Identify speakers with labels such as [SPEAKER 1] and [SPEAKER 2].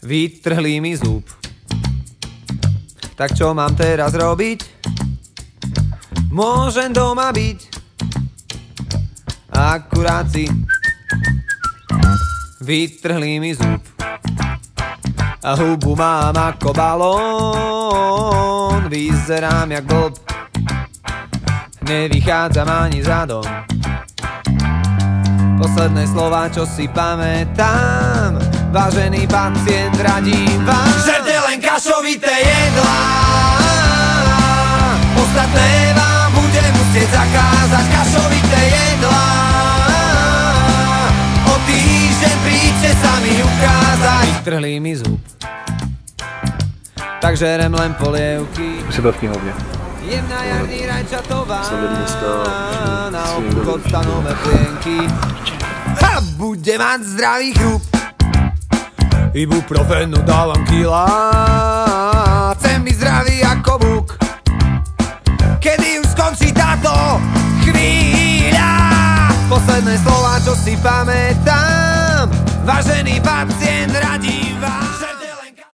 [SPEAKER 1] vytrhli mi zub. Tak čo mám teraz robiť? Môžem doma byť, akurát si vytrhli mi zub. A hubu mám ako balón, vyzerám jak blb, nevychádzam ani zadom. Posledné slova, čo si pamätám, vážený pacient, radím vám, žerte len kašovité jedlá. Ostatné vám budem musieť zakázať, kašovité jedlá. O týždeň príďte sa mi ukázať. Vytrhli mi zub, tak žerem len polievky.
[SPEAKER 2] Třeba v knihovně.
[SPEAKER 1] Jemná jarní rajčatová, na obchod stanové plienky. A bude mať zdravý chrup, ibuprofenu dávam kila. Chcem byť zdravý ako buk, kedy už skončí táto chvíľa. Posledné slova, čo si pamätám, vážený pacient, radím vám.